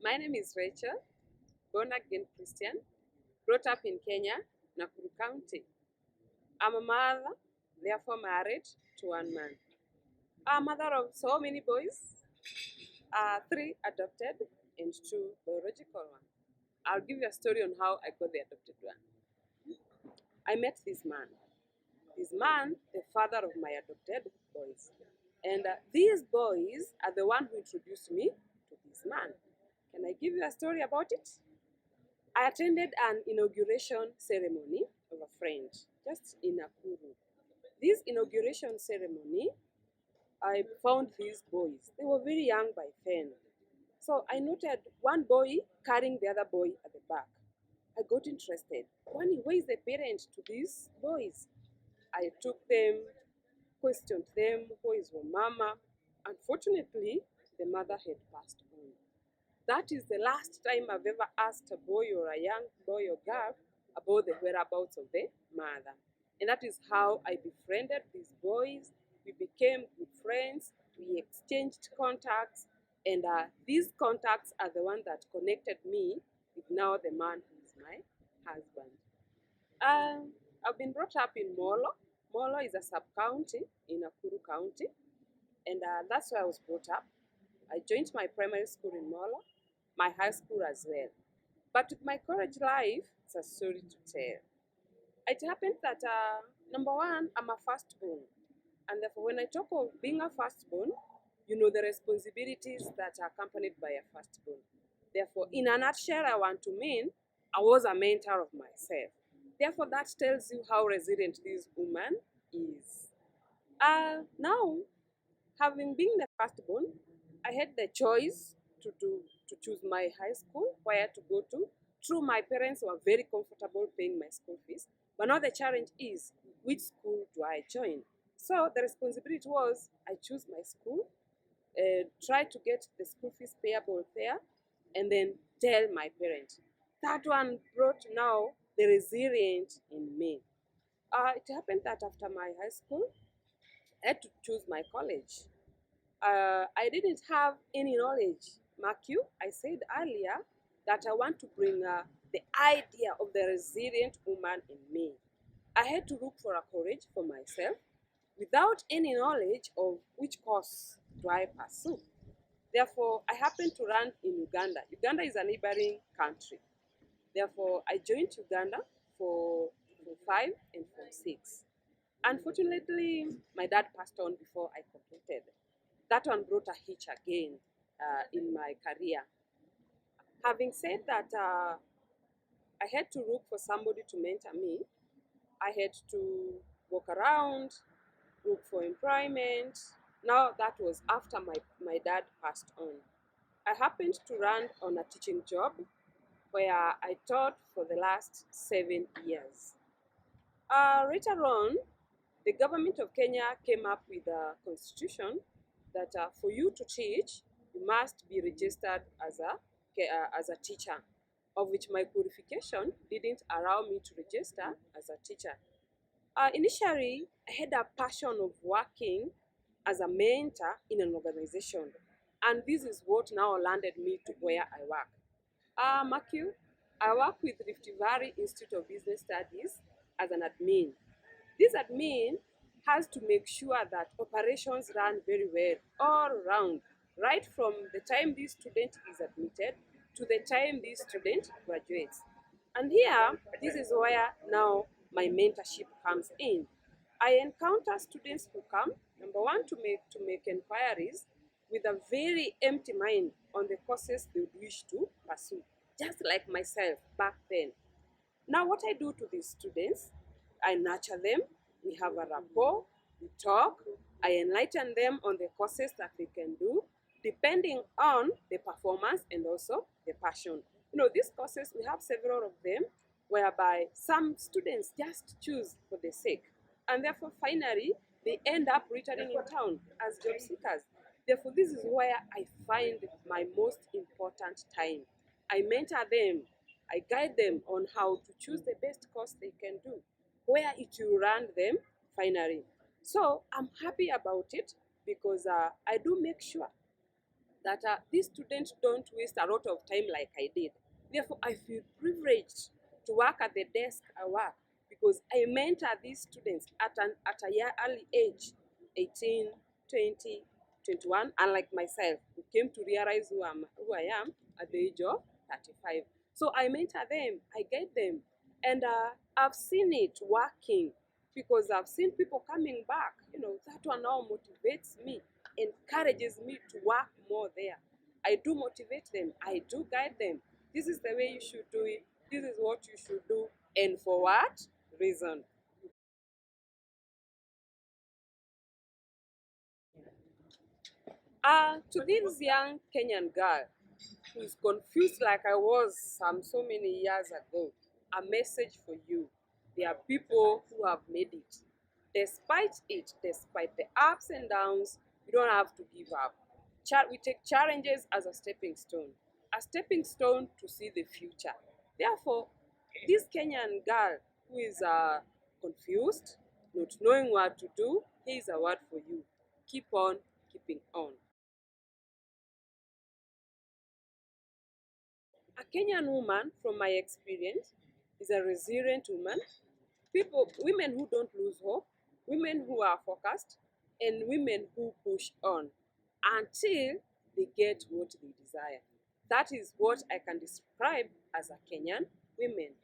My name is Raychelle, born again Christian, brought up in Kenya, Nakuru County. I'm a mother, therefore married to one man. I'm a mother of so many boys, three adopted and two biological ones. I'll give you a story on how I got the adopted one. I met this man. This man, the father of my adopted boys. And these boys are the one who introduced me to this man. Can I give you a story about it? I attended an inauguration ceremony of a friend just in Nakuru. This inauguration ceremony, I found these boys. They were very young by then. So I noted one boy carrying the other boy at the back. I got interested. Where is the parent to these boys? I took them, questioned them, who is your mama? Unfortunately, the mother had passed on. That is the last time I've ever asked a boy or a young boy or girl about the whereabouts of the mother. And that is how I befriended these boys. We became good friends. We exchanged contacts. And these contacts are the ones that connected me with now the man who is my husband. I've been brought up in Molo. Molo is a sub-county in Nakuru County. And that's where I was brought up. I joined my primary school in Molo, my high school as well. But with my college life, it's a story to tell. It happened that, number one, I'm a firstborn. And therefore, when I talk of being a firstborn, you know the responsibilities that are accompanied by a firstborn. Therefore, in a nutshell, I want to mean I was a mentor of myself. Therefore, that tells you how resilient this woman is. Now, having been the firstborn, I had the choice to choose my high school, where to go to. True, my parents were very comfortable paying my school fees, but now the challenge is, which school do I join? So the responsibility was, I choose my school, try to get the school fees payable there, and then tell my parents. That one brought now the resilience in me. It happened that after my high school, I had to choose my college. I didn't have any knowledge. Mark you, I said earlier that I want to bring the idea of the resilient woman in me. I had to look for a college for myself without any knowledge of which course do I pursue. Therefore, I happened to land in Uganda. Uganda is a neighboring country. Therefore, I joined Uganda for 5 and for 6. Unfortunately, my dad passed on before I completed. That one brought a hitch again in my career. Having said that, I had to look for somebody to mentor me. I had to walk around, look for employment. Now that was after my dad passed on. I happened to run on a teaching job where I taught for the last 7 years. Later on, the government of Kenya came up with a constitution that for you to teach, you must be registered as a teacher, of which my qualification didn't allow me to register as a teacher. Initially, I had a passion of working as a mentor in an organization, and this is what now landed me to where I work. Mark you, I work with Rift Valley Institute of Business Studies as an admin. This admin has to make sure that operations run very well all around, right from the time this student is admitted to the time this student graduates. And here, this is where now my mentorship comes in. I encounter students who come, number one, to make inquiries with a very empty mind on the courses they would wish to pursue, just like myself back then. Now, what I do to these students, I nurture them, we have a rapport, we talk, I enlighten them on the courses that they can do, depending on the performance and also the passion. These courses, we have several of them, whereby some students just choose for the sake. And therefore, finally, they end up returning in town as job seekers. Therefore, this is where I find my most important time. I mentor them, I guide them on how to choose the best course they can do, where it will land them finally. So I'm happy about it because I do make sure that these students don't waste a lot of time like I did. Therefore, I feel privileged to work at the desk I work because I mentor these students at a early age, 18, 20, 21, unlike myself, who came to realize who I am at the age of 35. So I mentor them, I guide them, and I've seen it working because I've seen people coming back. That one now motivates me, encourages me to work more there. I do motivate them, I do guide them. This is the way you should do it, this is what you should do, and for what reason. To this young Kenyan girl who is confused like I was so many years ago, a message for you. There are people who have made it. Despite the ups and downs, you don't have to give up. We take challenges as a stepping stone to see the future. Therefore, this Kenyan girl who is confused, not knowing what to do, here is a word for you. Keep on keeping on. A Kenyan woman, from my experience, is a resilient woman. Women who don't lose hope, women who are focused, and women who push on until they get what they desire. That is what I can describe as a Kenyan women.